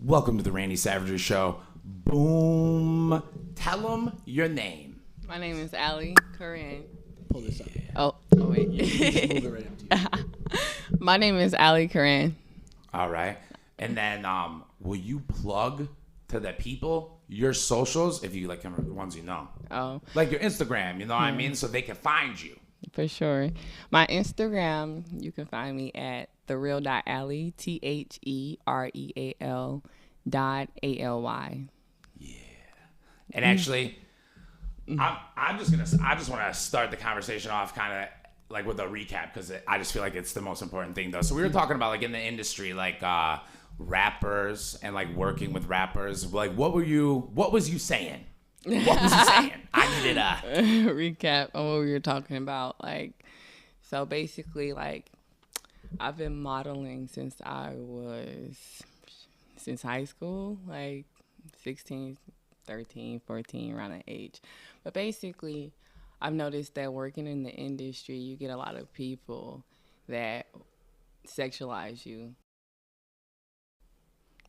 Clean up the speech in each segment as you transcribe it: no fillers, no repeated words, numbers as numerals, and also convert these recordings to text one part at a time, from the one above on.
Welcome to the Randy Savagery Show. Boom. Tell them your name. My name is Allie Corinne. Pull this up. Oh wait. You just moved it right up to you. My name is Allie Corinne. All right. And then will you plug to the people your socials, if you like the ones you know? Oh, Like your Instagram, you know what I mean? So they can find you. for sure. My Instagram, you can find me at thereal.ally, THEREAL.ALY. Yeah. And actually, I just want to start the conversation off kind of like with a recap, because I just feel like it's the most important thing though. So we were talking about like in the industry, like rappers and like working with rappers. Like what was you saying? What was you saying? I needed a recap on what we were talking about. Like, so basically, like, I've been modeling since high school, like 16, 13, 14, around that age. But basically, I've noticed that working in the industry, you get a lot of people that sexualize you,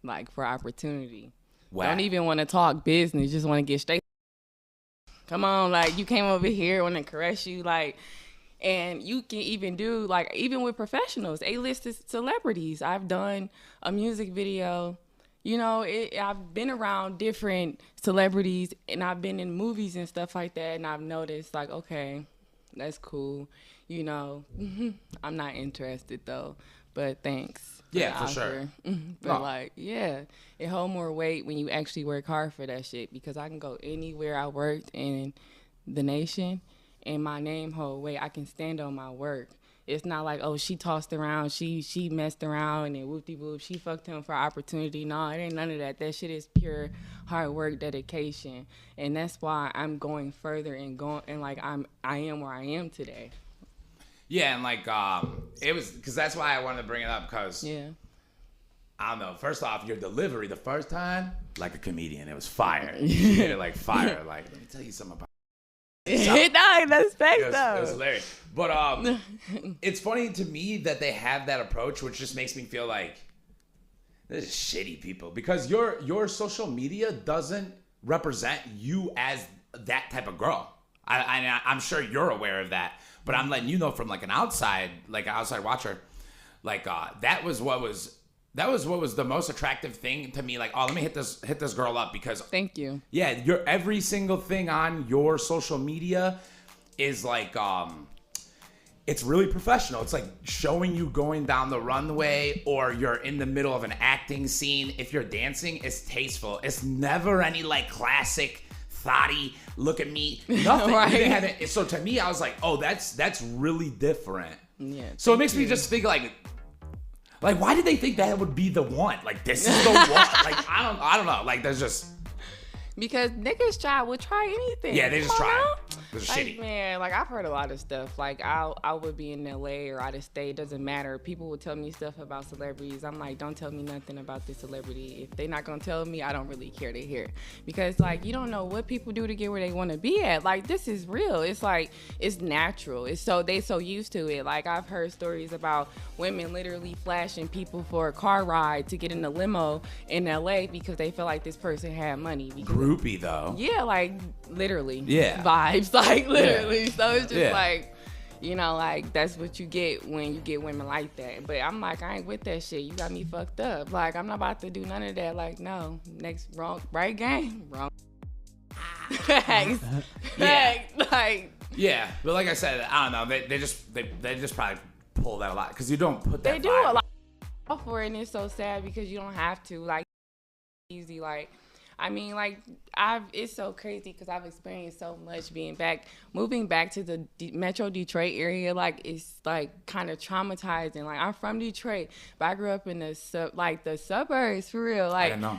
like, for opportunity. Wow. Don't even want to talk business, just want to get straight. Come on, like, you came over here, want to caress you, like, and you can even do, like, even with professionals, A-listed celebrities. I've done a music video, you know, I've been around different celebrities, and I've been in movies and stuff like that, and I've noticed, like, okay, that's cool, you know. I'm not interested, though, but thanks. Yeah, for sure. But like, yeah, it hold more weight when you actually work hard for that shit, because I can go anywhere I worked in the nation and my name hold weight. I can stand on my work. It's not like, oh, she tossed around, she messed around and then whoop-de-whoop, she fucked him for opportunity. No, it ain't none of that. That shit is pure hard work, dedication. And that's why I'm going further and like I am where I am today. Yeah, and like it was because that's why I wanted to bring it up, because yeah, I don't know. First off, your delivery the first time, like a comedian, it was fire. You did it like fire. Like, let me tell you something about. No, that's facts It though. was hilarious. But it's funny to me that they have that approach, which just makes me feel like this is shitty people, because your social media doesn't represent you as that type of girl. I'm sure you're aware of that, but I'm letting you know from like an outside watcher, like that was what was the most attractive thing to me. Like, oh, let me hit this girl up, because Thank you. yeah, your every single thing on your social media is like it's really professional. It's like showing you going down the runway, or you're in the middle of an acting scene. If you're dancing, it's tasteful. It's never any like classic thotty, look at me, nothing. Right. You didn't have it. So to me, I was like, oh, that's really different. Yeah. So it makes me just think like, why did they think that would be the one? Like, this is the one. Like, I don't know. Like, there's just. Because niggas will try anything. Yeah, they just Come on try. now. They're just Like, shitty. man, like, I've heard a lot of stuff. Like, I would be in LA or out of state, it doesn't matter. People would tell me stuff about celebrities. I'm like, don't tell me nothing about this celebrity. If they're not gonna tell me, I don't really care to hear. Because, like, you don't know what people do to get where they want to be at. Like, this is real. It's like, it's natural. They so used to it. Like, I've heard stories about women literally flashing people for a car ride to get in a limo in LA because they feel like this person had money. Groupie, though. Yeah, like, literally. Yeah. Vibes, like, literally. Yeah. So it's just Yeah. like, you know, like, that's what you get when you get women like that. But I'm like, I ain't with that shit. You got me fucked up. Like, I'm not about to do none of that. Like, no. Right game? Wrong. Facts. Yeah. Like. Yeah, but like I said, I don't know. They just probably pull that a lot, because you don't put that. They do vibe. a lot for it, and it's so sad because you don't have to. Like, easy, like, I mean, like, it's so crazy because I've experienced so much moving back to the Metro Detroit area. Like, it's like kind of traumatizing. Like, I'm from Detroit, but I grew up in the suburbs, for real. Like, I know.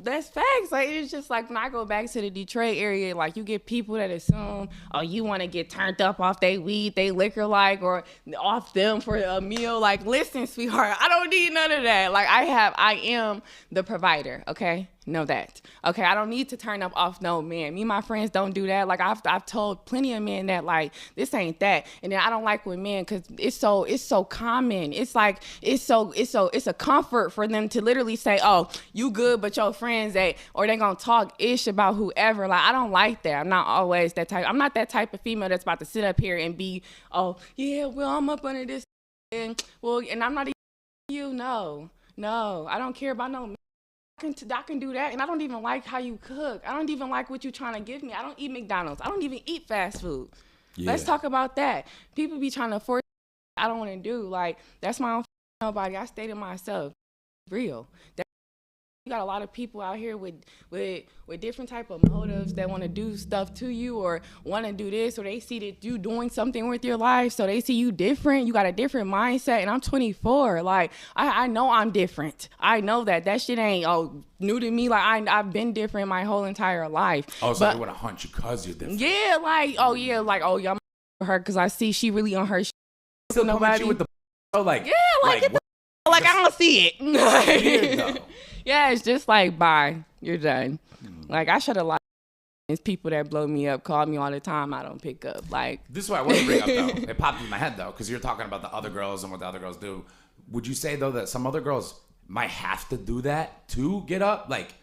That's facts. Like, it's just like when I go back to the Detroit area, like, you get people that assume, oh, you want to get turned up off they weed, they liquor, like, or off them for a meal. Like, listen, sweetheart, I don't need none of that. Like, I am the provider, okay? know that. Okay, I don't need to turn up off no man. Me and my friends don't do that. Like I've told plenty of men that like this ain't that. And then I don't like with men because it's so common. It's like it's a comfort for them to literally say, oh, you good, but your friends ain't, or they gonna talk ish about whoever. Like I don't like that. I'm not always that type. I'm not that type of female that's about to sit up here and be, oh yeah, well I'm up under this, and well, and I'm not even you. No, I don't care about no man. I can do that, and I don't even like how you cook. I don't even like what you're trying to give me. I don't eat McDonald's. I don't even eat fast food. Yeah. Let's talk about that. People be trying to force. I don't want to do like that's my own nobody. I stay to myself. Real. You got a lot of people out here with different type of motives that want to do stuff to you or want to do this, or they see that you doing something with your life, so they see you different. You got a different mindset, and I'm 24. Like I know I'm different. I know that shit ain't new to me. Like I've been different my whole entire life. Oh, so they want to hunt you because you're different. Yeah, like I'm her because I see she really on her. Still nobody with the like yeah, like I don't see it. Weird though. Yeah, it's just like, bye, you're done. Like, I should have lied. It's people that blow me up, call me all the time, I don't pick up. Like, this is what I want to bring up, though. It popped in my head, though, because you're talking about the other girls and what the other girls do. Would you say, though, that some other girls might have to do that to get up? Like,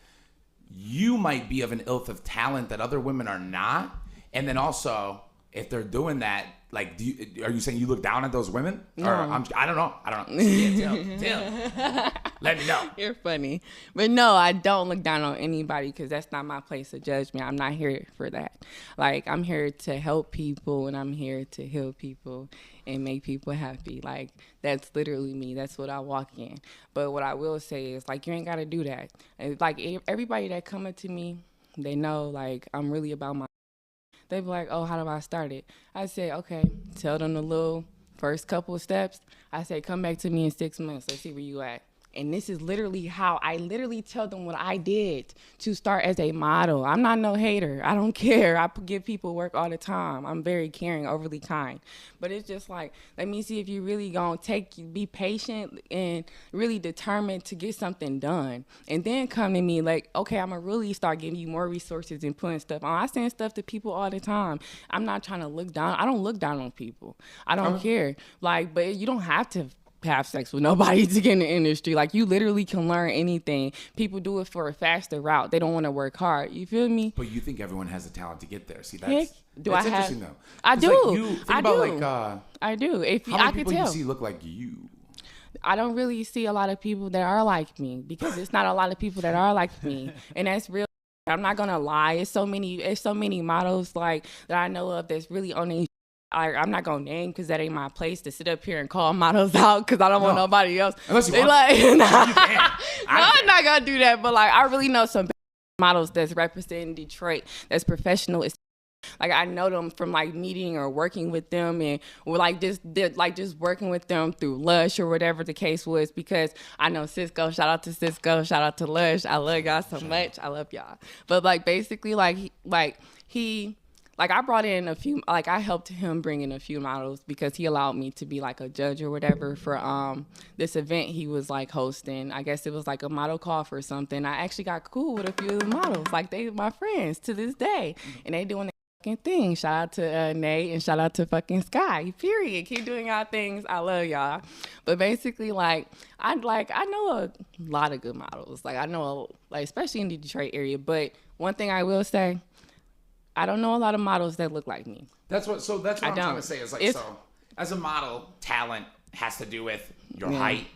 you might be of an ilk of talent that other women are not. And then also, if they're doing that, like, are you saying you look down at those women? No. Or I don't know. Yeah, tell. Let me know. You're funny. But no, I don't look down on anybody because that's not my place of judgment. I'm not here for that. Like, I'm here to help people and I'm here to heal people and make people happy. Like, that's literally me. That's what I walk in. But what I will say is, like, you ain't got to do that. And, like, everybody that come up to me, they know, like, I'm really about my. They be like, oh, how do I start it? I say, okay, tell them the little first couple of steps. I say, come back to me in 6 months. Let's see where you at. And this is literally how I literally tell them what I did to start as a model. I'm not no hater. I don't care. I give people work all the time. I'm very caring, overly kind. But it's just like, let me see if you really gonna be patient and really determined to get something done. And then come to me like, okay, I'm gonna really start giving you more resources and putting stuff on. I send stuff to people all the time. I'm not trying to look down. I don't look down on people. I don't care. Like, but you don't have to have sex with nobody to get in the industry. Like, you literally can learn anything. People do it for a faster route. They don't want to work hard. You feel me? But you think everyone has the talent to get there. See, that's interesting though. I do. Like, I do. If how many people you see look like you? I don't really see a lot of people that are like me because it's not a lot of people that are like me, and that's real. I'm not gonna lie. It's so many models like that I know of that's really on these. I'm not gonna name because that ain't my place to sit up here and call models out because I don't want nobody else. Unless you want like, you I'm not gonna do that. But like, I really know some models that's representing Detroit that's professional. Like, I know them from like meeting or working with them, and we're like just working with them through Lush or whatever the case was, because I know Cisco. Shout out to Cisco. Shout out to Lush. I love y'all so much. I love y'all. But like, basically, I brought in a few, like, I helped him bring in a few models because he allowed me to be like a judge or whatever for this event he was like hosting. I guess it was like a model call for something. I actually got cool with a few of the models. Like, they my friends to this day, and they doing their fucking thing. Shout out to Nate and shout out to fucking Sky. Period. Keep doing y'all things. I love y'all. But basically, I know a lot of good models. Like, I know, especially in the Detroit area. But one thing I will say, I don't know a lot of models that look like me. That's what I'm trying to say is like, so as a model, talent has to do with your height,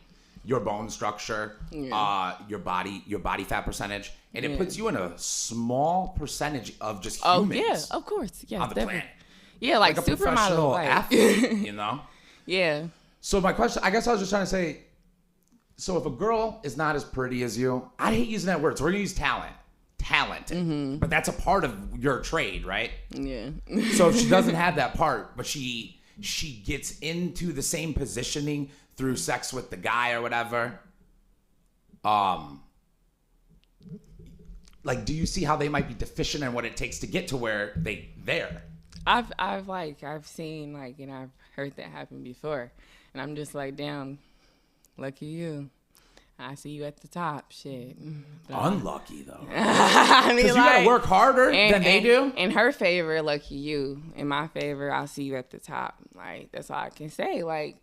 your bone structure, your body fat percentage, and it puts you in a small percentage of just humans. Oh yeah, of course, yeah, on the planet. Yeah, like a professional athlete, you know. Yeah. So my question, I guess I was just trying to say, so if a girl is not as pretty as you, I hate using that word, so we're gonna use talent, but that's a part of your trade, right? Yeah. So if she doesn't have that part, but she gets into the same positioning through sex with the guy or whatever, like, do you see how they might be deficient in what it takes to get to where there? I've seen, like, and I've heard that happen before, and I'm just like, damn, lucky you. I see you at the top, shit. But, Unlucky though. I mean, Because you gotta work harder than they do. In her favor, lucky you. In my favor, I'll see you at the top. Like, that's all I can say. Like,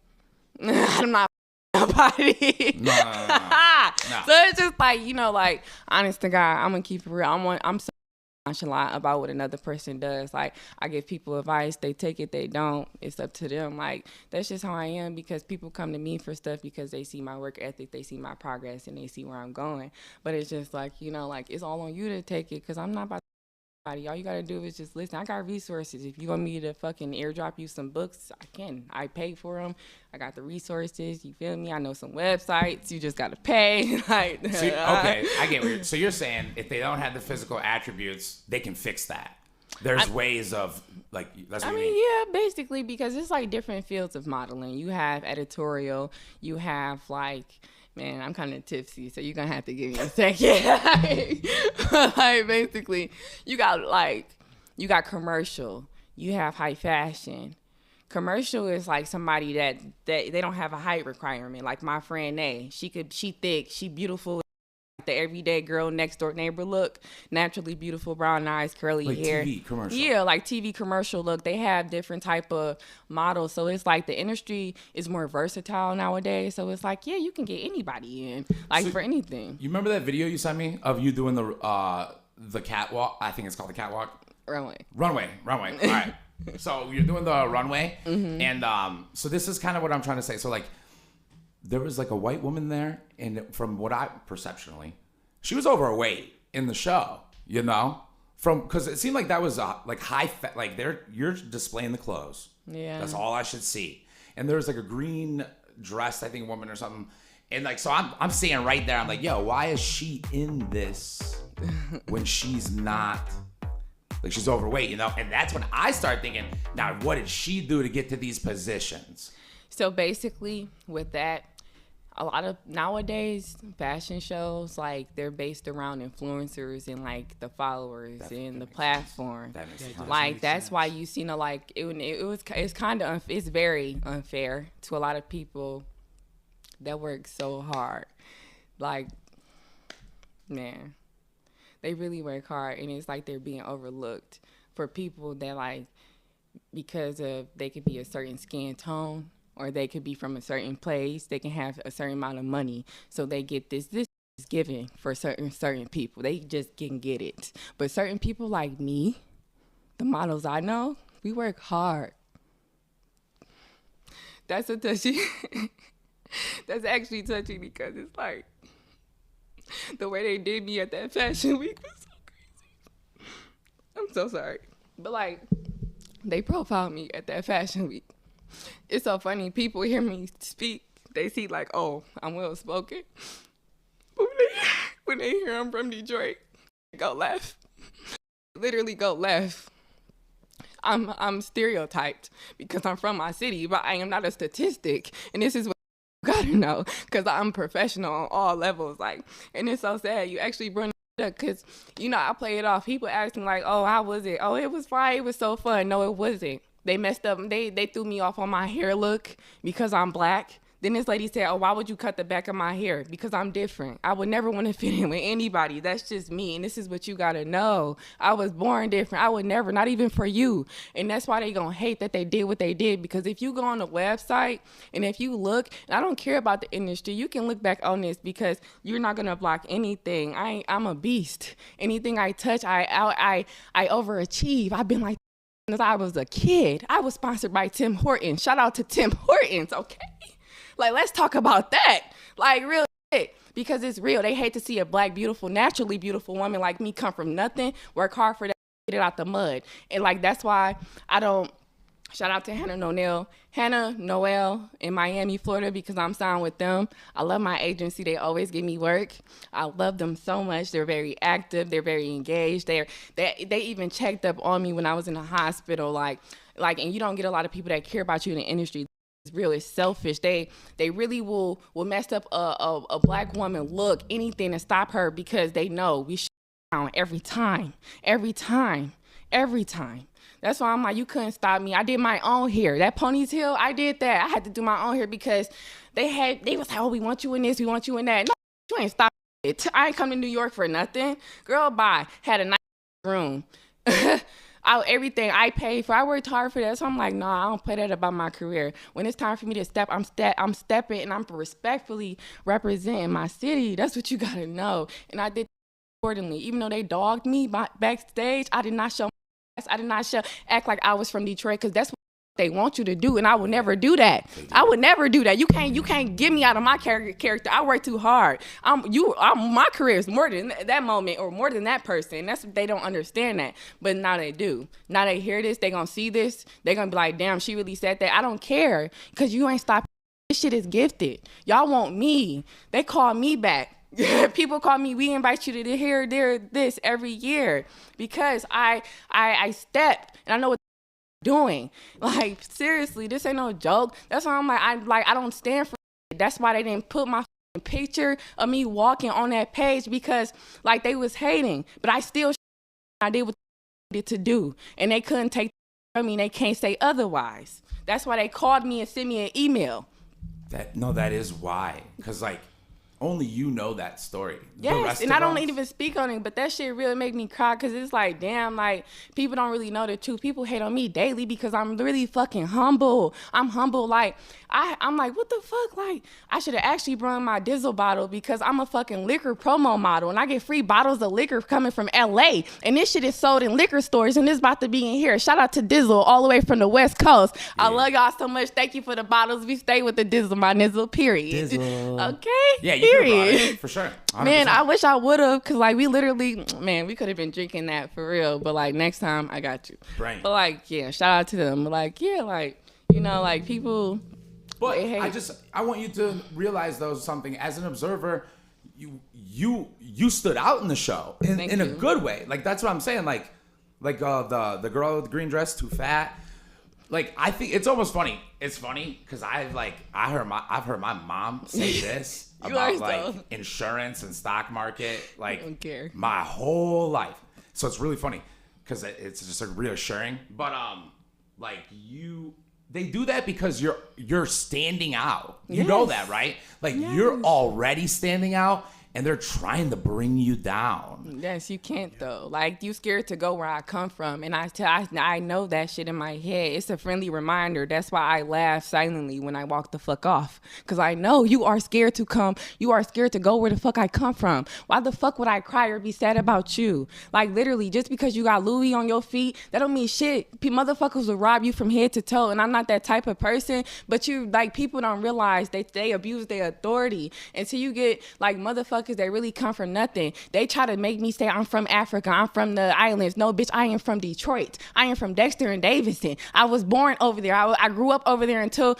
I'm not nobody. No. So it's just like, you know, like, honest to God, I'm gonna keep it real. I'm so nonchalant about what another person does. Like, I give people advice, they take it, they don't. It's up to them. Like, that's just how I am, because people come to me for stuff because they see my work ethic, they see my progress, and they see where I'm going. But it's just like, you know, like, it's all on you to take it, because I'm not about to. All you gotta do is just listen. I got resources. If you want me to fucking airdrop you some books, I can. I pay for them. I got the resources. You feel me? I know some websites. You just gotta pay. Like, So, okay, I get what so you're saying. If they don't have the physical attributes, they can fix that. There's ways of, like, that's what I you mean, mean. yeah, basically, because it's like different fields of modeling. You have editorial. You have like. Man, I'm kind of tipsy, so you're going to have to give me a second. Like, basically, you got commercial. You have high fashion. Commercial is like somebody that they don't have a height requirement. Like my friend Nay, she thick, she beautiful. The everyday girl next door neighbor look, naturally beautiful, brown eyes, curly Like hair. TV commercial. Yeah, like TV commercial look. They have different type of models, so it's like the industry is more versatile nowadays. So it's like, yeah, you can get anybody in, like, for anything. You remember that video you sent me of you doing the catwalk? I think it's called the catwalk. Runway. All right. So you're doing the runway, and so this is kind of what I'm trying to say. So like, there was like a white woman there, and from what I perceptionally, she was overweight in the show. You know, because it seemed like that was like high fat. Like you're displaying the clothes. Yeah, that's all I should see. And there was like a green dressed, I think, woman or something. And like, so I'm seeing right there. I'm like, yo, why is she in this when she's not? Like, she's overweight, you know? And that's when I start thinking, now, what did she do to get to these positions? So basically, with that, a lot of nowadays fashion shows, like, they're based around influencers and like the followers and the platform. That makes sense. Like, that's why you see, like, it's kind of it's very unfair to a lot of people that work so hard. Like, man, they really work hard, and it's like they're being overlooked for people that, like, because of they could be a certain skin tone, or they could be from a certain place, they can have a certain amount of money, so they get this is given for certain people. They just can get it. But certain people like me, the models I know, we work hard. That's a touchy. That's actually touching, because it's like the way they did me at that fashion week was so crazy. I'm so sorry. But like, they profiled me at that fashion week. It's so funny. People hear me speak. They see like, oh, I'm well spoken. But when they hear I'm from Detroit, they go left. Literally go left. I'm stereotyped because I'm from my city, but I am not a statistic. And this is what you gotta know, because I'm professional on all levels. Like, and it's so sad. You actually bring it up, because, you know, I play it off. People asking like, oh, how was it? Oh, it was fine. It was so fun. No, it wasn't. They messed up. They threw me off on my hair look because I'm black. Then this lady said, oh, why would you cut the back of my hair? Because I'm different. I would never want to fit in with anybody. That's just me. And this is what you got to know. I was born different. I would never, not even for you. And that's why they going to hate that they did what they did. Because if you go on the website and if you look, and I don't care about the industry, you can look back on this, because you're not going to block anything. I'm a beast. Anything I touch, I overachieve. I've been like since I was a kid. I was sponsored by Tim Hortons. Shout out to Tim Hortons, okay? Like, let's talk about that. Like, real shit. Because it's real. They hate to see a black, beautiful, naturally beautiful woman like me come from nothing, work hard for that, get it out the mud. And, like, that's why I don't, shout out to Hannah Noel in Miami, Florida, because I'm signed with them. I love my agency. They always give me work. I love them so much. They're very active. They're very engaged. They even checked up on me when I was in the hospital. Like, and you don't get a lot of people that care about you in the industry. It's real. It's selfish. They really will mess up a black woman look, anything to stop her, because they know we down every time. That's why I'm like, you couldn't stop me. I did my own hair. That ponytail, I did that. I had to do my own hair because they was like, oh, we want you in this, we want you in that. No, You ain't stop it. I ain't come to New York for nothing. Girl, bye. Had a nice room. Everything I paid for. I worked hard for that. So I'm like, no, I don't play that about my career. When it's time for me to step, I'm stepping, and I'm respectfully representing my city. That's what you gotta know. And I did accordingly. Even though they dogged me backstage, I did not show act like I was from Detroit, because that's what they want you to do, and I would never do that. I would never do that. You can't get me out of my character. I work too hard. My career is more than that moment, or more than that person. That's what they don't understand that. But now they do. Now they hear this, they gonna see this, they gonna be like, damn, she really said that. I don't care, because you ain't stopping. This shit is gifted. Y'all want me. They call me back. People call me, we invite you to hear this every year, because I stepped, and I know what doing. Like, seriously, this ain't no joke. That's why I'm like, I don't stand for it. That's why they didn't put my picture of me walking on that page, because like they was hating, but I still I did what I needed to do, and they couldn't take from me. They can't say otherwise. That's why they called me and sent me an email. That is why, because like only you know that story. Yes, and I don't even speak on it, but that shit really make me cry, because it's like, damn, like, people don't really know the truth. People hate on me daily because I'm really fucking humble. I'm humble. Like, I'm like, what the fuck? Like, I should have actually brought my Dizzle bottle, because I'm a fucking liquor promo model, and I get free bottles of liquor coming from LA, and this shit is sold in liquor stores, and it's about to be in here. Shout out to Dizzle all the way from the West Coast. Yeah. I love y'all so much. Thank you for the bottles. We stay with the Dizzle, my nizzle, period. Dizzle. Okay? Yeah, you period. For sure. 100%. Man, I wish I would have, because like we literally, man, we could have been drinking that for real, but like next time I got you. Right. But like, yeah, shout out to them. But like, yeah, like, you know, like people. But I want you to realize though something, as an observer, you stood out in the show in a good way. Like, that's what I'm saying. Like the girl with the green dress, too fat. Like, I think it's almost funny. It's funny because I've heard my mom say this about like insurance and stock market, like, I don't care, my whole life. So it's really funny because it's just like reassuring. But like they do that because you're standing out. You know that, right? Like, you're already standing out, and they're trying to bring you down. Yes, you can't though. Like, you scared to go where I come from, and I know that shit in my head. It's a friendly reminder. That's why I laugh silently when I walk the fuck off, because I know you are scared to come. You are scared to go where the fuck I come from. Why the fuck would I cry or be sad about you? Like, literally, just because you got Louis on your feet, that don't mean shit. Motherfuckers will rob you from head to toe, and I'm not that type of person. But people don't realize they abuse their authority until you get like motherfuckers that really come from nothing. They try to make me say I'm from Africa, I'm from the islands. No, bitch, I am from Detroit. I am from Dexter and Davidson. I was born over there. I grew up over there until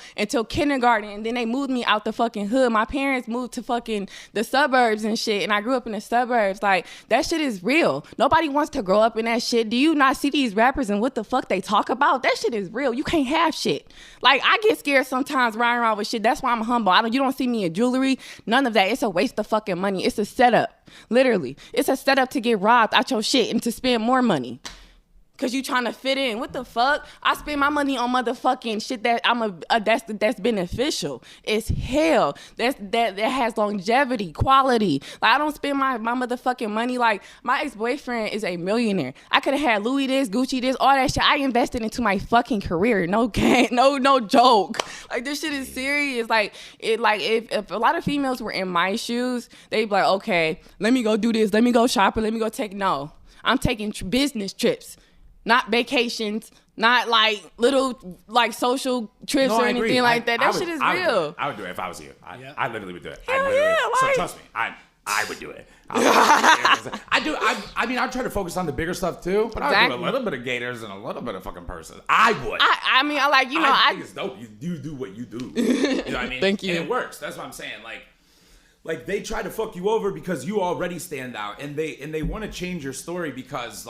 kindergarten, and then they moved me out the fucking hood. My parents moved to fucking the suburbs and shit, and I grew up in the suburbs. Like, that shit is real. Nobody wants to grow up in that shit. Do you not see these rappers and what the fuck they talk about? That shit is real. You can't have shit. Like, I get scared sometimes riding around with shit. That's why I'm humble. You don't see me in jewelry. None of that. It's a waste of fucking money. It's a setup. Literally. It's a setup to get robbed out your shit and to spend more money. Cause you trying to fit in. What the fuck? I spend my money on motherfucking shit that that's beneficial. It's hell. That has longevity, quality. Like, I don't spend my motherfucking money. Like, my ex-boyfriend is a millionaire. I could have had Louis this, Gucci this, all that shit. I invested into my fucking career. No joke. Like, this shit is serious. Like, if a lot of females were in my shoes, they'd be like, okay, let me go do this. Let me go shopping. Let me go no. I'm taking business trips. Not vacations, not like little like social trips or anything like that. That shit is real. I would do it if I was you. I literally would do it. Hell yeah, so trust me, I would do it. I mean, I'd try to focus on the bigger stuff too, but I would do a little bit of gators and a little bit of fucking person. I would. I mean, I think it's dope. You do what you do. You know what I mean? Thank you. And it works. That's what I'm saying. Like they try to fuck you over because you already stand out, and they want to change your story because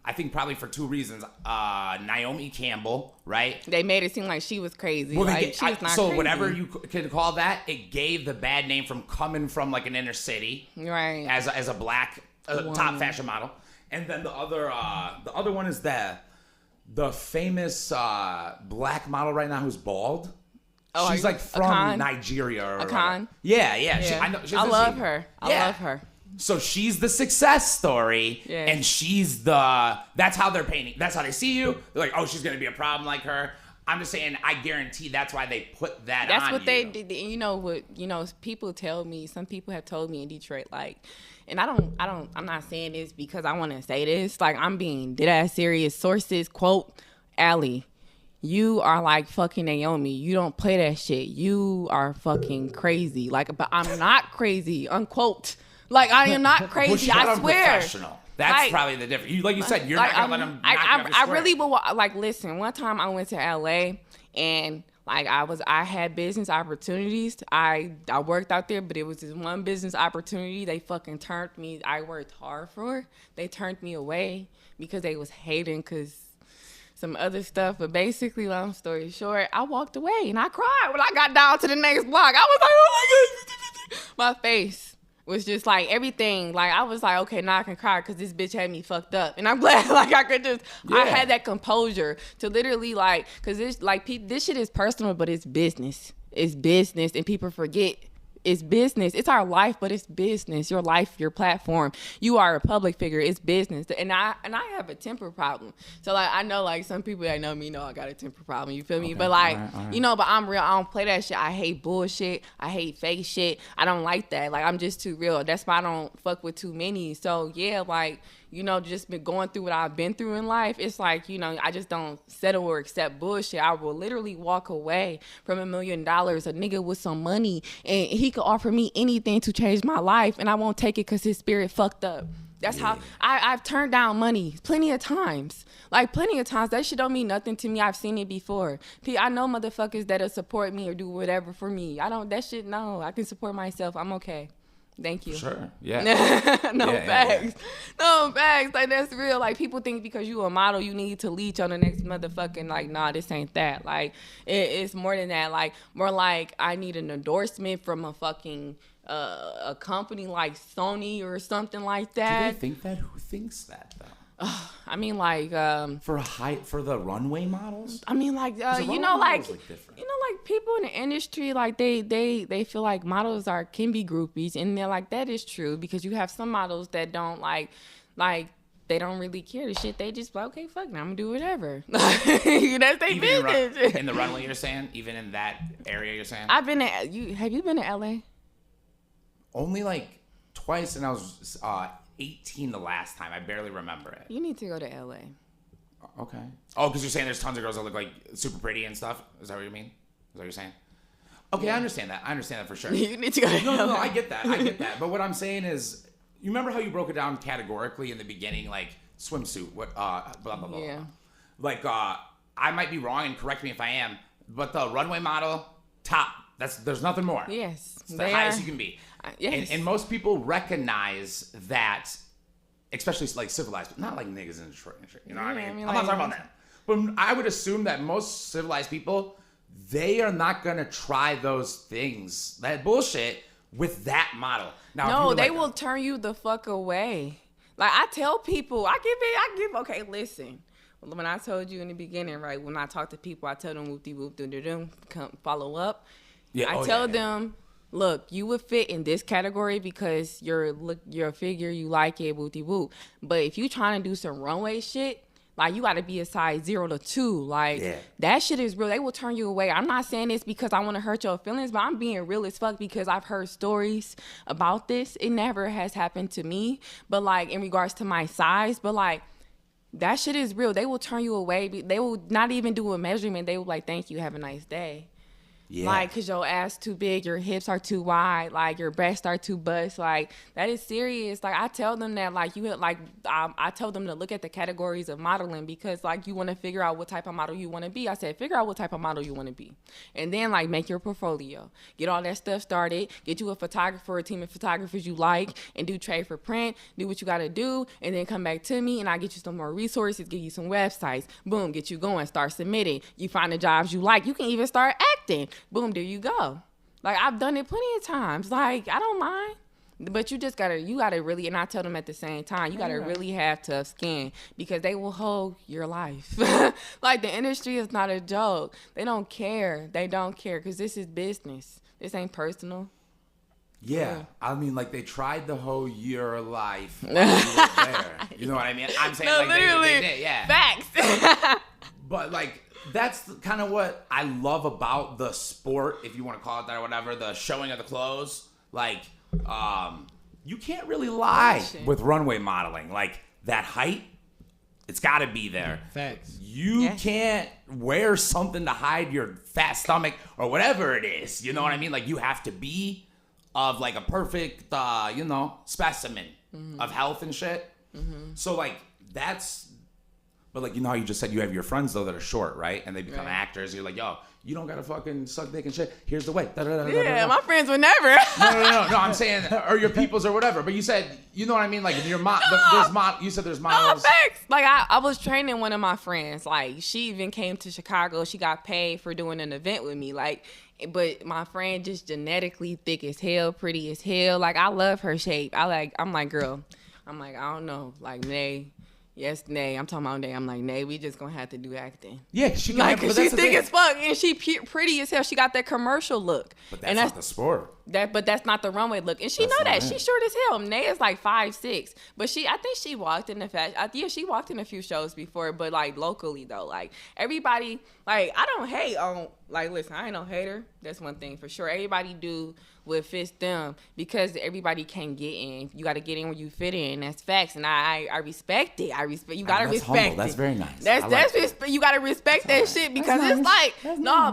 I think probably for two reasons. Naomi Campbell, right? They made it seem like she was crazy. Well, she was not so crazy. Whatever you can call that, it gave the bad name from coming from like an inner city, right? As a black top fashion model, and then the other one is the famous black model right now who's bald. Oh, she's like from Akan? Nigeria or Akan? whatever. Yeah. Yeah. I know. I love her. I love her. So she's the success story, Yeah. and she's that's how they're painting. That's how they see you. They're like, oh, she's gonna be a problem like her. I'm just saying, I guarantee that's why they put that That's on what you. they did. You know what? You know, people tell me. Some people have told me in Detroit, like, and I'm not saying this because I want to say this. Like, I'm being dead ass serious. Sources quote Allie. You are like fucking Naomi. You don't play that shit. You are fucking crazy. Like, but I'm not crazy. Unquote. Like, I am not crazy. Well, I swear. Professional. That's like, probably the difference. Like you said, you're not gonna let them. I really would like listen. One time I went to LA and like I had business opportunities. I worked out there, but it was this one business opportunity they fucking turned me. I worked hard for. They turned me away because they was hating because some other stuff. But basically, long story short, I walked away and I cried when I got down to the next block. I was like, oh my God. My face was just like everything. Like I was like, okay, now I can cry because this bitch had me fucked up. And I'm glad like I could just, I had that composure to literally like, because it's like, this shit is personal, but it's business. It's business and people forget. It's business. It's our life, but it's business. Your life, your platform. You are a public figure. It's business. And I have a temper problem. So like I know like some people that know me know I got a temper problem. You feel me? But like all right. you know, but I'm real. I don't play that shit. I hate bullshit. I hate fake shit. I don't like that. Like I'm just too real. That's why I don't fuck with too many. So yeah, like you know, just been going through what I've been through in life. It's like, you know, I just don't settle or accept bullshit. I will literally walk away from $1 million, a nigga with some money, and he could offer me anything to change my life, and I won't take it because his spirit fucked up. That's how I've turned down money plenty of times. Like plenty of times. That shit don't mean nothing to me. I've seen it before. I know motherfuckers that'll support me or do whatever for me. That shit, no. I can support myself. I'm okay. Thank you. Sure. Yeah. No bags. No bags. Like that's real. Like people think because you a model you need to leech on the next motherfucking like nah, this ain't that. Like it's more than that. Like more like I need an endorsement from a fucking a company like Sony or something like that. Do they think that? Who thinks that though? I mean like for the runway models? I mean like you know like you know like people in the industry like they feel like models can be groupies, and they're like that is true because you have some models that don't like they don't really care the shit. They just like, okay, fuck, now I'm gonna do whatever. That's their business. In the runway, you're saying? Even in that area, you're saying? I've been to have you been to LA? Only like twice, and I was 18 the last time. I barely remember it. You need to go to LA. Okay. Oh, because you're saying there's tons of girls that look like super pretty and stuff? Is that what you mean? Is that what you're saying? Okay, yeah. I understand that for sure. You need to go to LA. No, I get that. But what I'm saying is, you remember how you broke it down categorically in the beginning, like swimsuit, blah, blah, blah. Yeah. Like, I might be wrong, and correct me if I am, but the runway model, top. There's nothing more. Yes. It's the highest you can be. Yes. And most people recognize that, especially like civilized, not like niggas in Detroit. You know what I mean? I'm not talking about that. But I would assume that most civilized people, they are not going to try those things, that bullshit, with that model. Now, no, they will turn you the fuck away. Like, I tell people, okay, listen. When I told you in the beginning, right, when I talk to people, I tell them whoop-de-whoop, do-do-do, come follow up. Yeah, I tell them, look, you would fit in this category because you're a figure, you like it, whoop-de-whoop. But if you trying to do some runway shit, like, you got to be a size 0 to 2. Like, that shit is real. They will turn you away. I'm not saying this because I want to hurt your feelings, but I'm being real as fuck because I've heard stories about this. It never has happened to me, but, like, in regards to my size, but, like, that shit is real. They will turn you away. They will not even do a measurement. They will like, thank you, have a nice day. Yeah. Like, because your ass too big, your hips are too wide, like, your breasts are too bust. Like, that is serious. Like, I tell them that, like, I tell them to look at the categories of modeling because, like, you want to figure out what type of model you want to be. I said, figure out what type of model you want to be. And then, like, make your portfolio. Get all that stuff started. Get you a photographer, a team of photographers you like, and do trade for print. Do what you got to do, and then come back to me, and I'll get you some more resources, give you some websites. Boom, get you going. Start submitting. You find the jobs you like. You can even start acting. Boom, there you go. Like, I've done it plenty of times. Like, I don't mind. But you gotta really, and I tell them at the same time, you gotta really have tough skin because they will hold your life. Like, the industry is not a joke. They don't care. They don't care because this is business. This ain't personal. Yeah, I mean, like, they tried the whole your life while you were there. You know what I mean? I'm saying, No, like, literally, they did, yeah. Facts. But, like, that's kind of what I love about the sport, if you want to call it that or whatever, the showing of the clothes. Like, you can't really lie with runway modeling. Like, that height, it's got to be there. Facts. You can't wear something to hide your fat stomach or whatever it is. You know what I mean? Like, you have to be of, like, a perfect, specimen of health and shit. So, like, that's... But, like, you know how you just said you have your friends, though, that are short, right? And they become actors. You're like, yo, you don't got to fucking suck dick and shit. Here's the way. Yeah, my friends would never. No, I'm saying, or your peoples or whatever. But you said, you know what I mean? Like, your you said there's models. No, thanks. Like, I was training one of my friends. Like, she even came to Chicago. She got paid for doing an event with me. Like, but my friend just genetically thick as hell, pretty as hell. Like, I love her shape. I'm like, girl. I'm like, I don't know. Like, Nay. Yes, Nay. I'm talking about Nay. I'm like, Nay, we just gonna have to do acting. Yeah, she can like, cause she's thick as fuck and she pretty as hell. She got that commercial look. But that's not the sport. But that's not the runway look, and she know that. She's short as hell. Nay is like 5'6", but I think she walked in the fashion. Yeah, she walked in a few shows before, but like locally though, like everybody, like I don't hate on. Like, listen, I ain't no hater. That's one thing for sure. Everybody do what fits them because everybody can't get in. You got to get in where you fit in. That's facts, and I respect it. You gotta respect humble. it. That's very nice. That's respect. You gotta respect that shit because it's like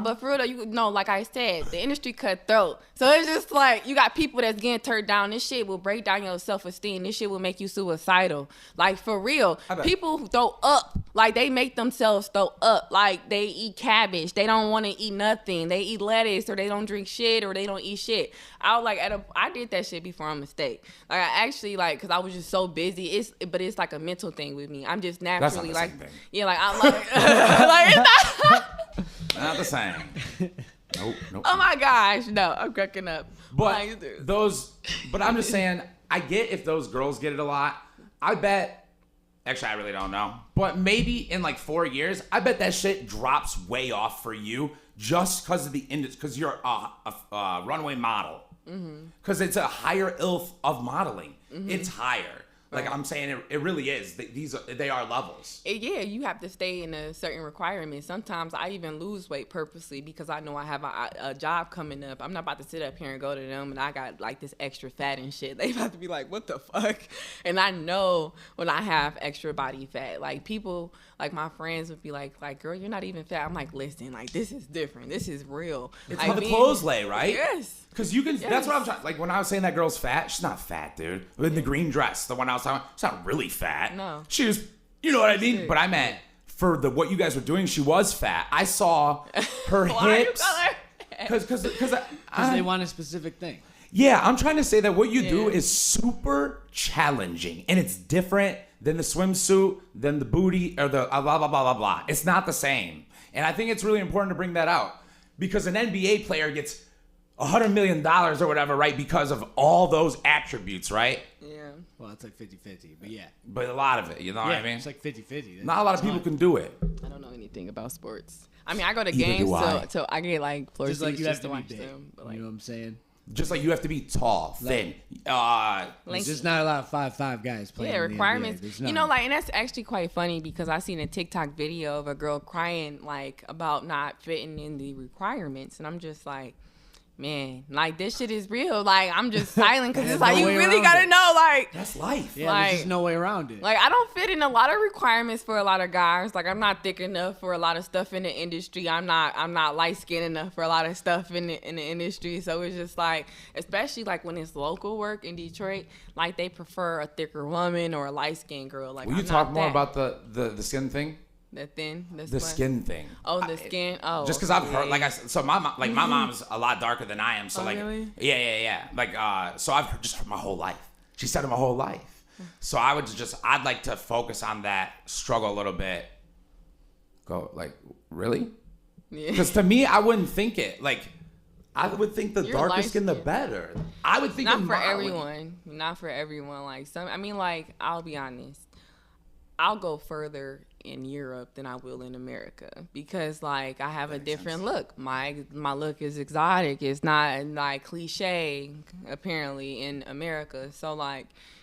but for real though, like I said, the industry cutthroat. So it's just like you got people that's getting turned down. This shit will break down your self-esteem. This shit will make you suicidal. Like, for real, people throw up. Like, they make themselves throw up. Like, they eat cabbage. They don't want to eat nothing. They eat lettuce, or they don't drink shit, or they don't eat shit. I was like, I did that shit before a mistake. Like, I actually, like, because I was just so busy. But it's like a mental thing with me. I'm just naturally like, yeah, like I'm like, like it's not the same. Nope. Oh my gosh, no, I'm cracking up. But but I'm just saying, I get if those girls get it a lot. I bet, actually, I really don't know. But maybe in like 4 years, I bet that shit drops way off for you just because of the industry, because you're a runway model. Because it's a higher ilf of modeling. It's higher. Like, I'm saying, it really is. They are levels. Yeah, you have to stay in a certain requirement. Sometimes I even lose weight purposely because I know I have a job coming up. I'm not about to sit up here and go to them and I got like this extra fat and shit. They about to be like, what the fuck? And I know when I have extra body fat, like people, like my friends would be like, girl, you're not even fat. I'm like, listen, like this is different. This is real. It's how the clothes lay, right? Yes. Because you can, that's what I'm trying, like when I was saying that girl's fat, she's not fat, dude. In the green dress, the one I was talking about, she's not really fat. No. She was, you know what I mean? But I meant for what you guys were doing, she was fat. I saw her hips. Because they want a specific thing. Yeah, I'm trying to say that what you do is super challenging. And it's different than the swimsuit, than the booty, or the blah, blah, blah, blah, blah. It's not the same. And I think it's really important to bring that out. Because an NBA player gets $100 million or whatever, right? Because of all those attributes, right? Yeah. Well, it's like 50-50, but yeah. But a lot of it, you know what I mean? It's like 50-50. Not a lot of people can do it. I don't know anything about sports. I mean, I go to games, so I get like floor just like seats you have to watch be big. them. But like, you know what I'm saying? Just like you have to be tall, thin. There's just not a lot of 5'5" guys playing. Yeah, requirements. In the NBA. You know, like, and that's actually quite funny because I seen a TikTok video of a girl crying like about not fitting in the requirements, and I'm just like, man, like this shit is real. Like, I'm just silent because it's like you really gotta know, like that's life. Yeah, like, there's just no way around it. Like, I don't fit in a lot of requirements for a lot of guys. Like, I'm not thick enough for a lot of stuff in the industry. I'm not light skinned enough for a lot of stuff in the industry. So it's just like, especially like when it's local work in Detroit, like they prefer a thicker woman or a light skinned girl. Like, will you talk more about the skin thing? The skin thing. Oh, the skin. Oh, just because I've heard, like I said, so my mom's a lot darker than I am. So really? Yeah. Like so I've just heard my whole life. She said it my whole life. So I'd like to focus on that struggle a little bit. Go like, really? Yeah. Because to me, I wouldn't think it. Like, I would think the darker skin, the better. I would think not for everyone. Not for everyone. Like I'll be honest. I'll go further in Europe than I will in America because I have a different look. My look is exotic. It's not like cliche apparently in America. So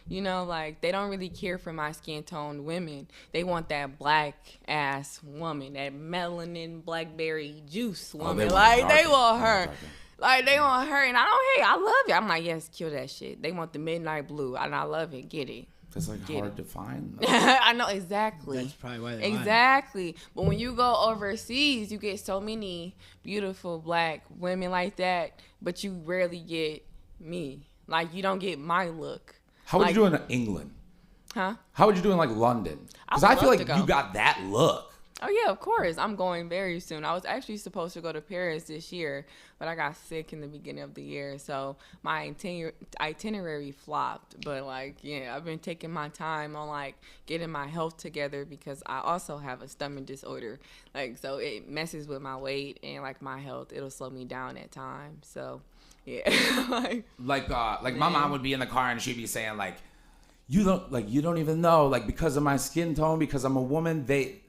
they don't really care for my skin tone women. They want that black ass woman, that melanin blackberry juice woman. They want her. They want her, and I don't hate. I love it. I'm like, yes, kill that shit. They want the midnight blue, and I love it. Get it. It's hard to find. I know, exactly. That's probably why they Exactly. But when you go overseas, you get so many beautiful black women like that, but you rarely get me. You don't get my look. How would you do in England? Huh? How would you do in London? Because I feel like you got that look. Oh, yeah, of course. I'm going very soon. I was actually supposed to go to Paris this year, but I got sick in the beginning of the year. So my itinerary flopped. But, I've been taking my time on, getting my health together because I also have a stomach disorder. So it messes with my weight and, my health. It'll slow me down at times. So, yeah. My mom would be in the car and she'd be saying, you don't even know, because of my skin tone, because I'm a woman, they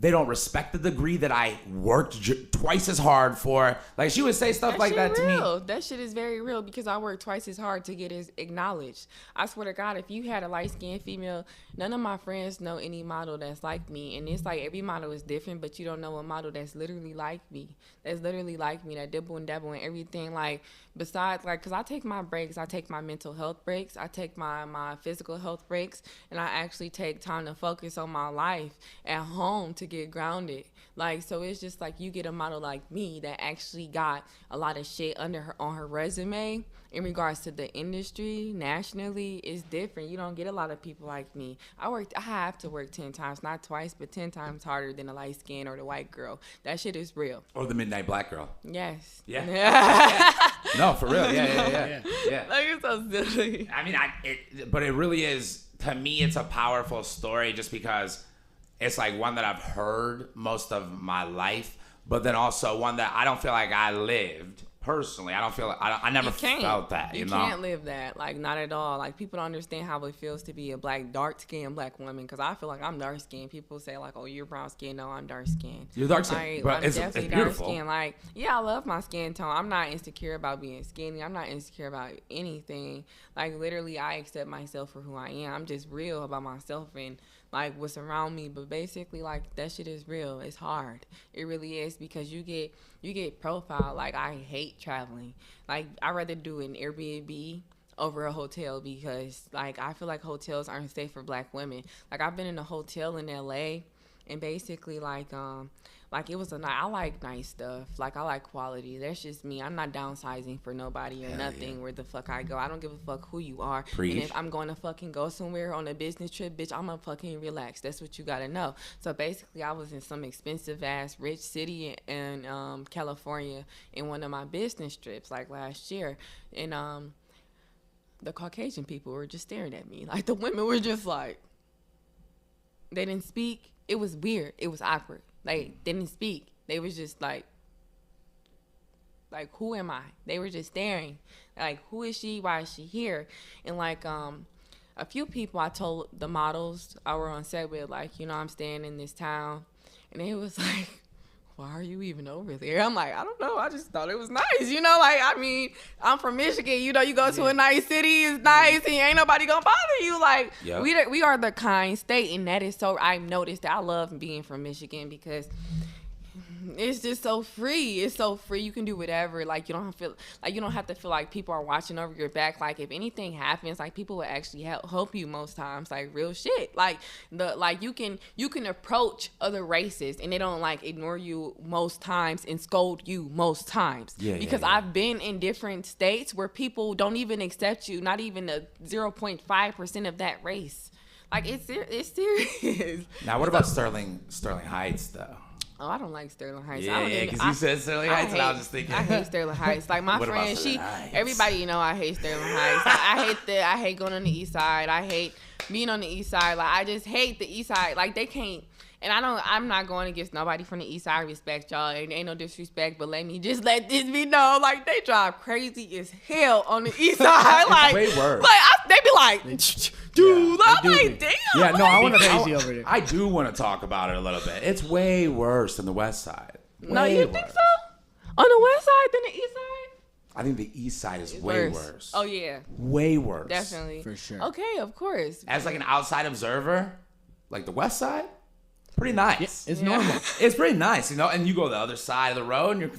don't respect the degree that I worked twice as hard for. She would say stuff like that to me. That shit is very real because I worked twice as hard to get it acknowledged. I swear to God, if you had a light-skinned female, none of my friends know any model that's like me. And it's every model is different, but you don't know a model that's literally like me. That dibble and dabble and everything. Besides, because I take my breaks. I take my mental health breaks. I take my physical health breaks. And I actually take time to focus on my life at home to get grounded. So it's just you get a model like me that actually got a lot of shit on her resume in regards to the industry nationally. Is different. You don't get a lot of people like me. I have to work 10 times, not twice, but 10 times harder than a light skin or the white girl. That shit is real. Or the midnight black girl. Yes. Yeah. Yeah. No, for real. Yeah. It's so silly. I mean, but it really is, to me, it's a powerful story just because it's one that I've heard most of my life, but then also one that I don't feel like I lived personally. I don't feel I never felt that. You know? Can't live that. Not at all. People don't understand how it feels to be a dark-skinned black woman. Because I feel like I'm dark-skinned. People say oh, you're brown-skinned. No, I'm dark-skinned. You're dark-skinned, but it's beautiful. Dark-skinned. Yeah, I love my skin tone. I'm not insecure about being skinny. I'm not insecure about anything. Literally, I accept myself for who I am. I'm just real about myself and what's around me. But basically, that shit is real. It's hard. It really is, because you get profiled. I hate traveling. I'd rather do an Airbnb over a hotel because I feel like hotels aren't safe for black women. I've been in a hotel in LA and basically it was I like nice stuff. I like quality. That's just me. I'm not downsizing for nobody or nothing where the fuck I go. I don't give a fuck who you are. Preach. And if I'm going to fucking go somewhere on a business trip, bitch, I'm gonna fucking relax. That's what you gotta know. So basically, I was in some expensive ass rich city in California in one of my business trips last year, and the Caucasian people were just staring at me. The women were just they didn't speak. It was weird. It was awkward. They didn't speak. They was just who am I? They were just staring. Who is she? Why is she here? And a few people I told the models I were on set with, I'm staying in this town. And they was why are you even over there? I'm I don't know. I just thought it was nice. I'm from Michigan. You go to a nice city, it's nice, and ain't nobody gonna bother you. We are the kind state, and that is so. I've noticed that I love being from Michigan because it's just so free. It's so free. You can do whatever. You don't have to feel like people are watching over your back. If anything happens, people will actually help you most times. Real shit. You can approach other races and they don't ignore you most times and scold you most times. Because I've been in different states where people don't even accept you, not even the 0.5% of that race. It's serious. Now, what about Sterling Heights though? Oh, I don't like Sterling Heights. Because you said Sterling Heights, and I was just thinking. I hate Sterling Heights. My friend, everybody I hate Sterling Heights. I hate going on the east side. I hate being on the east side. I just hate the east side. They can't. And I'm not going against nobody from the East Side. I respect y'all. Ain't no disrespect, but let this be known. Like, they drive crazy as hell on the East Side. Like, way worse. Like, they be like, dude, I'm like, damn. Yeah, no, I want to crazy over there. I do want to talk about it a little bit. It's way worse than the West Side. No, you think so? On the West Side than the East Side? I think the East Side is way worse. Oh, yeah. Way worse. Definitely. For sure. Okay, of course. As like an outside observer, like the West Side, pretty nice. It's normal. It's pretty nice, you know. And you go to the other side of the road, and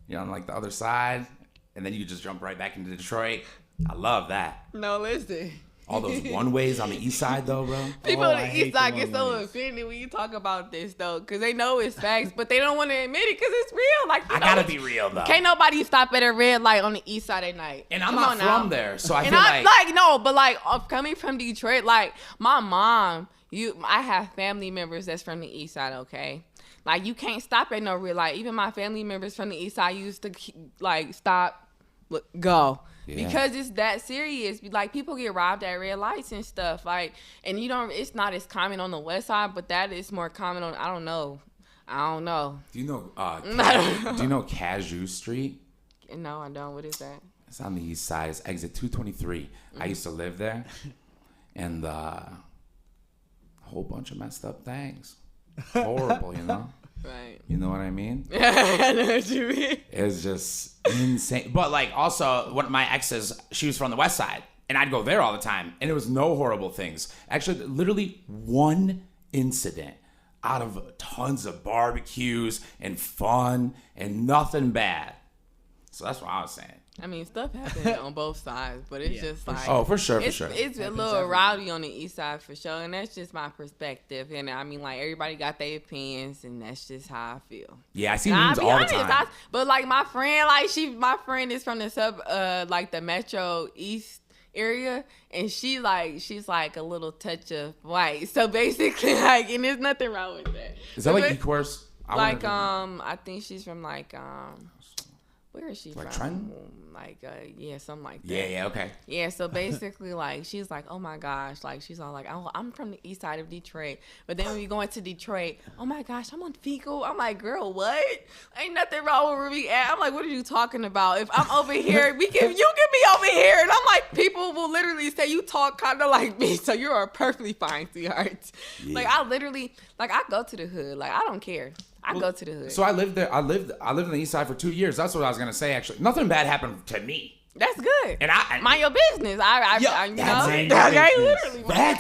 you're on like the other side, and then you just jump right back into Detroit. I love that. No, listen. All those one-ways on the East Side, though, bro. People on the hate East Side the get so one-ways. offended when you talk about this, though, because they know it's facts, but they don't want to admit it because it's real. Like, I gotta be real, though. Can't nobody stop at a red light on the East Side at night. And I'm Come not on now. from there, so I And feel I'm like, no, but like, coming from Detroit, like, my mom, I have family members that's from the East Side, okay? Like, you can't stop at no red light. Even my family members from the East Side used to, like, stop, go. Yeah. Because it's that serious. Like, people get robbed at red lights and stuff. Like, and it's not as common on the West Side, but that is more common on, I don't know. Do you know Cashew Street? No, I don't. What is that? It's on the East Side. It's exit 223. I used to live there, and a whole bunch of messed up things. Horrible, you know? Right. You know what I mean? I know what you mean. It's just insane. But like, also, one of my exes, she was from the West Side, and I'd go there all the time, and it was no horrible things. Actually, literally one incident out of tons of barbecues and fun and nothing bad. So that's what I was saying. I mean, stuff happens on both sides, but it's just like... Oh, for sure. It's a little rowdy on the East Side for sure, and that's just my perspective. And I mean, like, everybody got their opinions, and that's just how I feel. Yeah, I see memes all the time. But like, my friend, my friend is from the like the Metro East area, and she's like a little touch of white. So basically, like, and there's nothing wrong with that. Is that like Equals? Like, I think she's from like where is she from? Trenton? Like, yeah, something like that. Yeah, okay. Yeah, so basically, like, she's like, oh my gosh, like, she's all like, oh, I'm from the East Side of Detroit. But then when we go into Detroit, oh my gosh, I'm on Fecal. I'm like, girl, what? Ain't nothing wrong with where we at. I'm like, what are you talking about? If I'm over here, you can be over here. And I'm like, people will literally say you talk kind of like me, so you're perfectly fine, sweetheart. Yeah. Like, I literally, like, I go to the hood. Like, I don't care. I go to the hood. So I lived there. I lived in the East Side for 2 years. That's what I was gonna say. Actually, nothing bad happened to me. That's good. And I mind your business. That's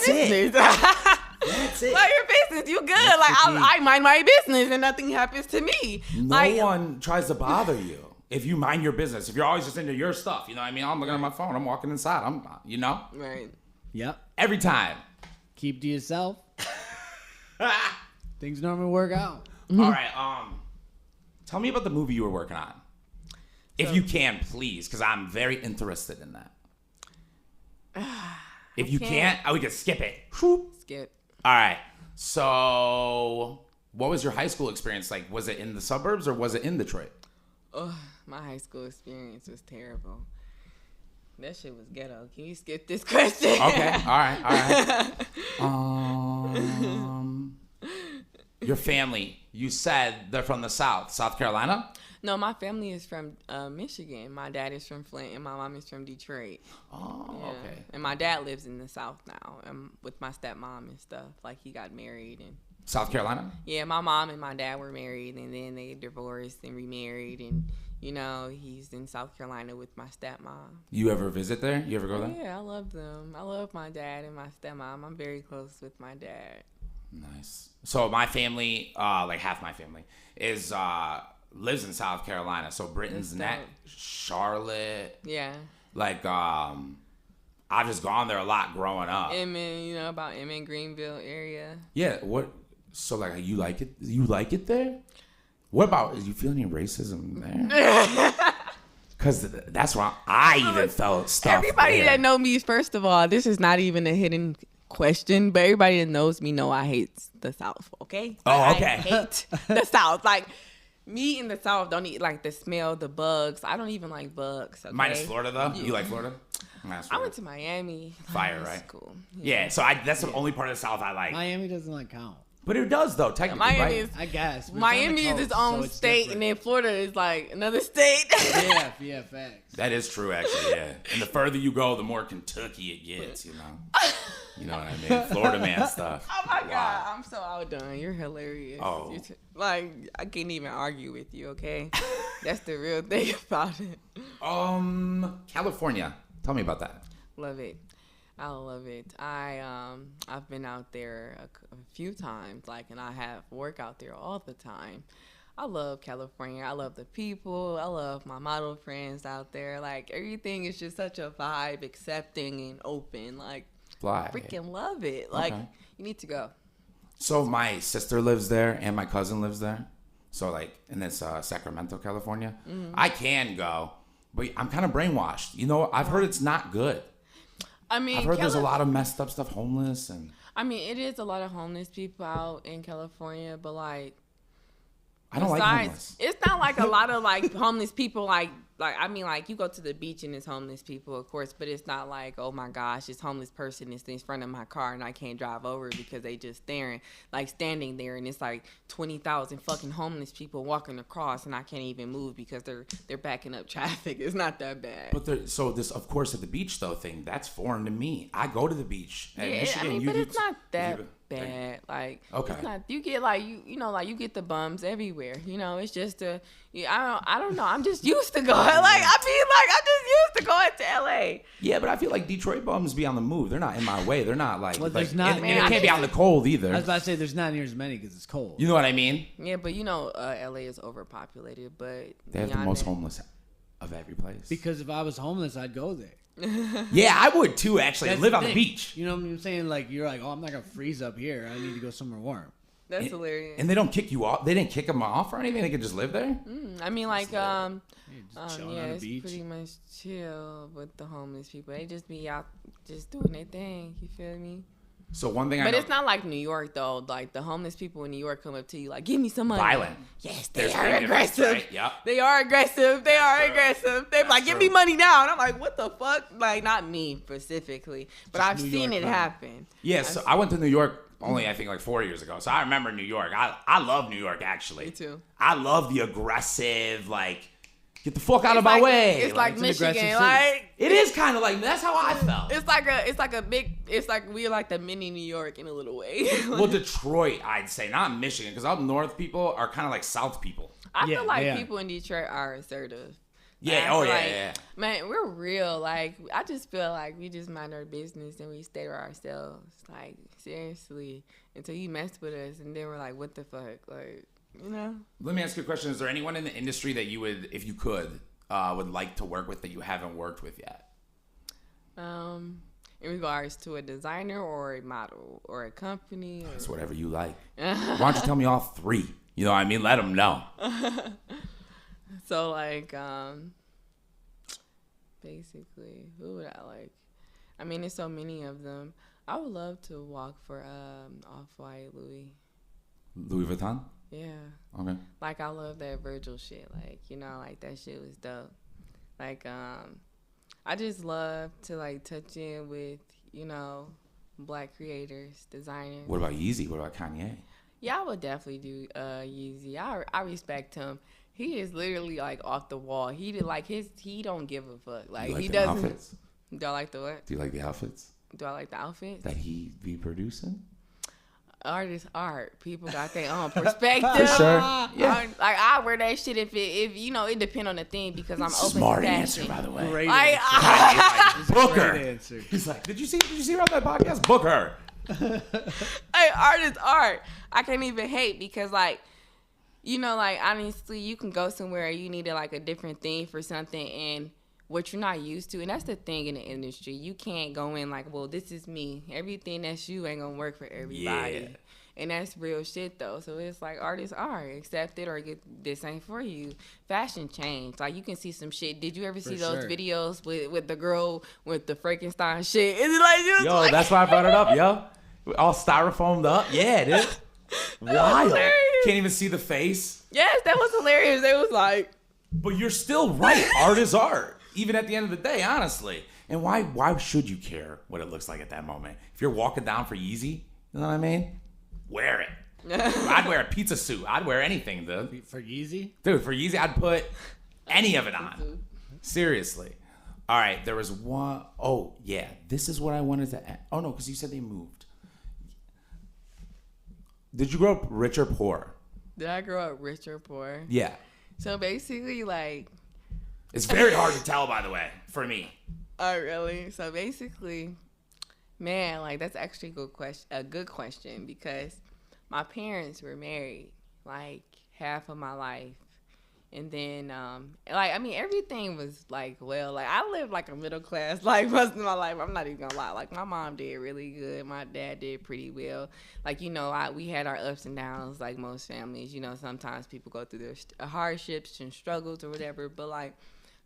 it. That's it. Mind your business. You good? Like, I mind my business, and nothing happens to me. No one tries to bother you if you mind your business. If you're always just into your stuff, you know what I mean? I'm looking at my phone. I'm walking inside. Right. Yep. Every time. Keep to yourself. Things normally work out. All right. Tell me about the movie you were working on, if you can, please, because I'm very interested in that. If you can't, we can skip it. Skip. All right. So, what was your high school experience like? Was it in the suburbs or was it in Detroit? Oh, my high school experience was terrible. That shit was ghetto. Can you skip this question? Okay. All right. Your family, you said they're from the South Carolina? No, my family is from Michigan. My dad is from Flint, and my mom is from Detroit. Oh, yeah. Okay. And my dad lives in the South now, with my stepmom and stuff. Like, he got married. And South Carolina? Yeah, my mom and my dad were married, and then they divorced and remarried, and, you know, he's in South Carolina with my stepmom. You ever visit there? You ever go there? Yeah, I love them. I love my dad and my stepmom. I'm very close with my dad. Nice. So my family, like half my family, is lives in South Carolina. So Britain's Neck, Charlotte. Yeah. Like I've just gone there a lot growing up. Inman, about Inman, Greenville area. Yeah. What? So like, you like it? You like it there? What about? Do you feel any racism there? Because that's why I even felt stuff. Everybody there. that know me, first of all, this is not even a hidden question, but everybody that knows me know I hate the South, okay? Oh, okay. I hate the South. Like, me in the South don't eat, like, the smell, the bugs. I don't even like bugs, okay? Minus Florida, though? Yeah. You like Florida? I went to Miami. Fire, right? Cool. Yeah, so that's the only part of the South I like. Miami doesn't count. But it does though, technically, Miami right? is, I guess. But Miami is its own state, and then Florida is like another state. yeah, facts. That is true, actually, yeah. And the further you go, the more Kentucky it gets, you know? You know what I mean? Florida man stuff. Oh my God, I'm so outdone. You're hilarious. Oh. Like, I can't even argue with you, okay? That's the real thing about it. California. Tell me about that. Love it. I love it. I've been out there a few times, like, and I have work out there all the time. I love California. I love the people. I love my model friends out there. Like, everything is just such a vibe, accepting and open. Like, Fly. freaking love it. Like, Okay. you need to go. So my sister lives there and my cousin lives there. So like in this Sacramento, California. Mm-hmm. I can go, but I'm kind of brainwashed. You know, I've heard it's not good. I mean, I've heard there's a lot of messed up stuff, homeless and. I mean, it is a lot of homeless people out in California, but like, I don't like homeless. It's not like a lot of like homeless people. Like I mean, like you go to the beach and it's homeless people, of course, but it's not like, oh my gosh, this homeless person is in front of my car and I can't drive over because they just standing there, and it's like 20,000 fucking homeless people walking across and I can't even move because they're backing up traffic. It's not that bad. But so this, of course, at the beach though thing, that's foreign to me. I go to the beach. Yeah, Michigan, I mean, but it's not that bad. Like, okay, it's not, you get like you know, like you get the bums everywhere. You know, it's just I don't know. I'm just used to going. Like, I mean, like I'm just used to going to LA. Yeah, but I feel like Detroit bums be on the move. They're not in my way. They're not like. Well, like there's not. and it can't be out in the cold either. I was about to say there's not near as many because it's cold. You know what I mean? Yeah, but you know, LA is overpopulated. But They have the most homeless of every place. Because if I was homeless, I'd go there. Yeah, I would too. Actually, That's live the on the thing. beach. You know what I'm saying? Like you're like, oh, I'm not gonna freeze up here. I need to go somewhere warm. That's hilarious. And they don't kick you off. They didn't kick them off or anything. They could just live there. I mean, like, Just chilling yeah, on the it's beach. pretty much chill with the homeless people. They just be out, just doing their thing. You feel me? So one thing I But know, it's not like New York though. Like the homeless people in New York come up to you like, "Give me some money." violent. Yes, There's they are big difference, aggressive. right? Yep. They are aggressive. They are aggressive. They're like, "Give me true. money now," and I'm like, "What the fuck?" Like, not me specifically, but Just I've New seen York it vibe. happen. Yeah, so I went to New York only I think like 4 years ago. So I remember New York. I love New York actually. Me too. I love the aggressive, like, get the fuck out of It's my like- way. It's like it's an aggressive Michigan. city. Like it is kind of like that's how I felt. it's like a big. It's like we're like the mini New York in a little way. Well, Detroit, I'd say, not Michigan, because up north people are kind of like South people. I Yeah, feel like they are. people in Detroit are assertive. Yeah, I oh feel yeah, like, yeah. Man, we're real. Like, I just feel like we just mind our business and we stay to ourselves. Like, seriously. Until you mess with us and then we're like, what the fuck? Like, you know? Let me ask you a question. Is there anyone in the industry that you would, if you could, would like to work with that you haven't worked with yet? In regards to a designer or a model or a company. Or... It's whatever you like. Why don't you tell me all three? You know what I mean? Let them know. So, like, basically, who would I like? I mean, there's so many of them. I would love to walk for Off-White Louis. Louis Vuitton? Yeah. Okay. Like, I love that Virgil shit. Like, you know, like, that shit was dope. Like, I just love to, like, touch in with, you know, black creators, designers. What about Yeezy? What about Kanye? Yeah, I would definitely do Yeezy. I respect him. He is literally, like, off the wall. He did, like, he don't give a fuck. Like, You like he the doesn't. outfits? Do I like the what? Do you like the outfits Do I like the outfits? that he be producing? Art is art. People got their own perspective. For sure. Yeah. Like, I wear that shit if you know, it depend on the thing because I'm open Smart to answer, fashion. by the way. Great Like, answer. Book Great her. answer. He's like, did you see her on that podcast? Book her. Hey, art is art. I can't even hate because, like, you know, like, honestly, you can go somewhere and you need like a different thing for something and what you're not used to. And that's the thing in the industry. You can't go in like, well, this is me. Everything that's you ain't gonna work for everybody. Yeah. And that's real shit, though. So it's like, art is art. Accept it or get this ain't for you. Fashion changed. Like, you can see some shit. Did you ever see those sure. videos with the girl with the Frankenstein shit? Is it like, just Yo, like, that's why I brought it up, yo. All styrofoamed up. Yeah, dude. Wild. hilarious. Can't even see the face. Yes, that was hilarious. It was like, But you're still right. Art is art. Even at the end of the day, honestly. And why should you care what it looks like at that moment? If you're walking down for Yeezy, you know what I mean? Wear it. I'd wear a pizza suit. I'd wear anything, dude. For Yeezy? Dude, for Yeezy, I'd put any of it on. Seriously. All right, there was one. Oh, yeah. This is what I wanted to add. Oh, no, because you said they moved. Did you grow up rich or poor? Did I grow up rich or poor? Yeah. So basically, like... It's very hard to tell, by the way, for me. Oh, really? So basically, man, like, that's actually a good question because my parents were married, like, half of my life. And then, like, I mean, everything was, like, well, like, I lived, like, a middle class, like, most of my life. I'm not even gonna lie. Like, my mom did really good. My dad did pretty well. Like, you know, we had our ups and downs, like most families. You know, sometimes people go through their hardships and struggles or whatever. But, like,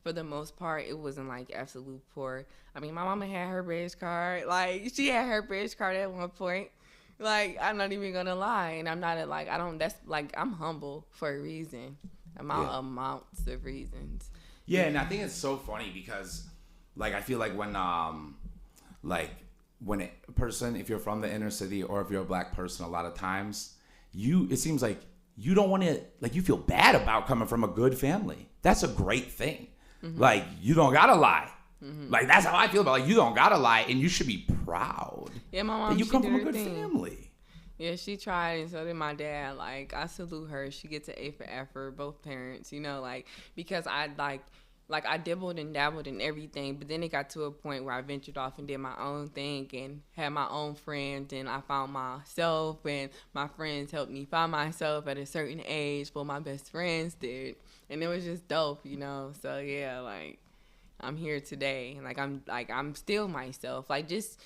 for the most part, it wasn't, like, absolute poor. I mean, my mama had her bridge card. Like, she had her bridge card at one point. Like, I'm not even gonna lie. And I'm not, like, I'm humble for a reason. Amounts of reasons. Yeah, and I think it's so funny because, like, I feel like when a person, if you're from the inner city or if you're a black person, a lot of times it seems like you don't want to, like, you feel bad about coming from a good family. That's a great thing. Mm-hmm. Like, you don't gotta lie. Mm-hmm. Like, that's how I feel about, like, you don't gotta lie, and you should be proud. Yeah, my mom. That you come from a good family. Yeah, she tried, and so did my dad. Like, I salute her. She gets an A for effort, both parents, you know, like, because I, like, I dibbled and dabbled in everything, but then it got to a point where I ventured off and did my own thing and had my own friends, and I found myself, and my friends helped me find myself at a certain age, what my best friends did, and it was just dope, you know, so, yeah, like, I'm here today, and I'm still myself. Like, just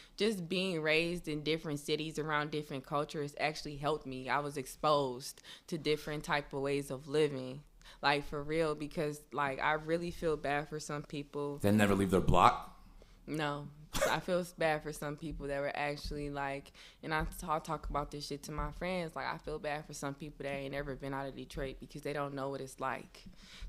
being raised in different cities around different cultures actually helped me. I was exposed to different type of ways of living, like, for real, because, like, I really feel bad for some people. They never leave their block? No. I feel bad for some people that were actually, like, and I talk about this shit to my friends, like, I feel bad for some people that ain't never been out of Detroit because they don't know what it's like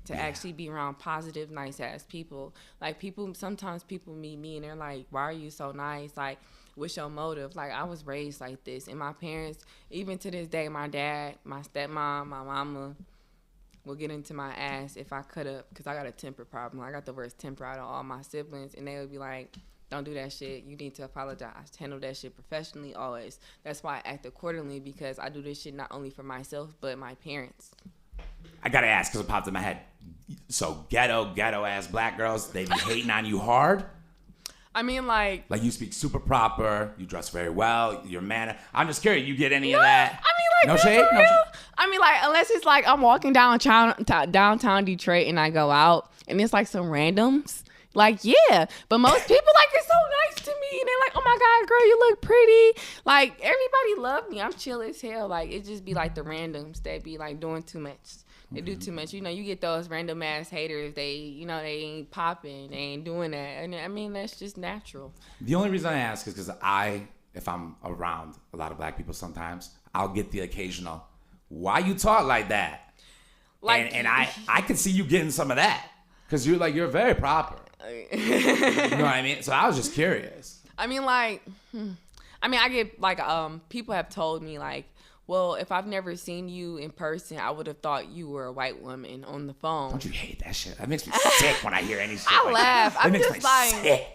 to actually be around positive, nice-ass people. Like, sometimes people meet me and they're like, why are you so nice? Like, what's your motive? Like, I was raised like this, and my parents, even to this day, my dad, my stepmom, my mama, will get into my ass if I cut up, because I got a temper problem. I got the worst temper out of all my siblings, and they would be like, don't do that shit. You need to apologize. Handle that shit professionally always. That's why I act accordingly, because I do this shit not only for myself, but my parents. I gotta ask, because it popped in my head. So ghetto-ass black girls, they be hating on you hard? I mean, like... Like, you speak super proper, you dress very well, your manner. I'm just curious, you get any of that? I mean, like, no shade? I mean, like, unless it's like I'm walking downtown Detroit and I go out, and it's like some randoms. Like, yeah, but most people, like, it's so nice to me, and they're like, oh my God, girl, you look pretty. Like, everybody love me. I'm chill as hell. Like, it just be like the randoms that be like doing too much. They do too much. You know, you get those random ass haters. They, you know, they ain't popping. They ain't doing that. And I mean, that's just natural. The only reason I ask is because if I'm around a lot of black people sometimes, I'll get the occasional, why you talk like that? Like, and I can see you getting some of that, because you're very proper. You know what I mean? So I was just curious. I mean, like, I get, like, people have told me, like, well, if I've never seen you in person, I would have thought you were a white woman on the phone. Don't you hate that shit? That makes me sick when I hear any shit. I laugh. That makes me sick.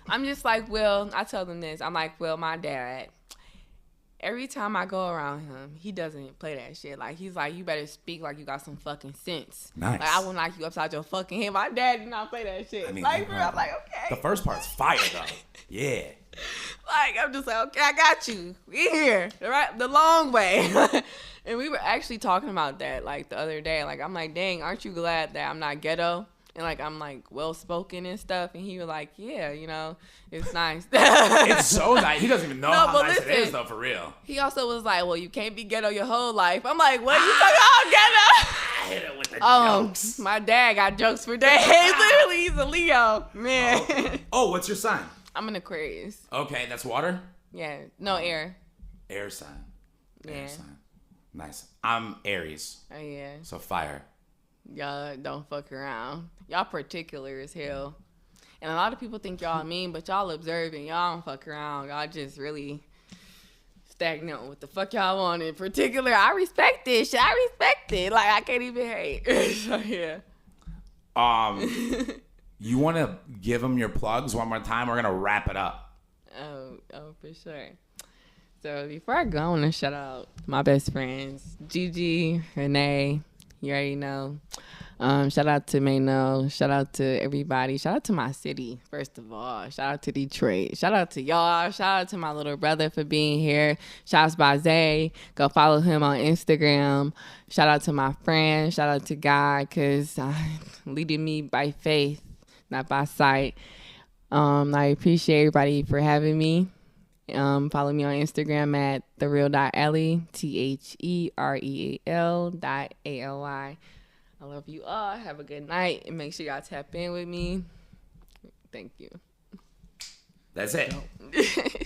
I'm just like, well, I tell them this. I'm like, well, my dad, every time I go around him, he doesn't play that shit. Like, he's like, you better speak like you got some fucking sense. Nice. Like, I will knock you upside your fucking head. My dad did not play that shit. I mean, like, I'm like, okay. The first part's fire, though. Yeah. Like, I'm just like, okay, I got you. We here, right? The long way. And we were actually talking about that, like, the other day. Like, I'm like, dang, aren't you glad that I'm not ghetto? And, like, I'm, like, well-spoken and stuff. And he was like, yeah, you know, it's nice. It's so nice. He doesn't even know how nice it is, though, for real. He also was like, well, you can't be ghetto your whole life. I'm like, what? You talking about ghetto? I hit it with the jokes. My dad got jokes for days. Literally, he's a Leo, man. Oh, what's your sign? I'm an Aquarius. Okay, that's water? Yeah. No, air. Air sign. Yeah. Air sign. Nice. I'm Aries. Oh, yeah. So fire. Y'all don't fuck around. Y'all particular as hell. And a lot of people think y'all mean, but y'all observing. Y'all don't fuck around. Y'all just really stagnant on what the fuck y'all want in particular. I respect this shit. I respect it. Like, I can't even hate. So, yeah. You want to give them your plugs one more time? We're going to wrap it up. Oh, for sure. So before I go, I want to shout out my best friends, Gigi, Renee, you already know. Shout out to Mayno. Shout out to everybody. Shout out to my city, first of all. Shout out to Detroit. Shout out to y'all. Shout out to my little brother for being here. Shouts by Zay. Go follow him on Instagram. Shout out to my friend. Shout out to God, because leading me by faith, not by sight. I appreciate everybody for having me. Follow me on Instagram at thereal.ally, THEREAL.ALY. I love you all. Have a good night, and make sure y'all tap in with me. Thank you. That's it.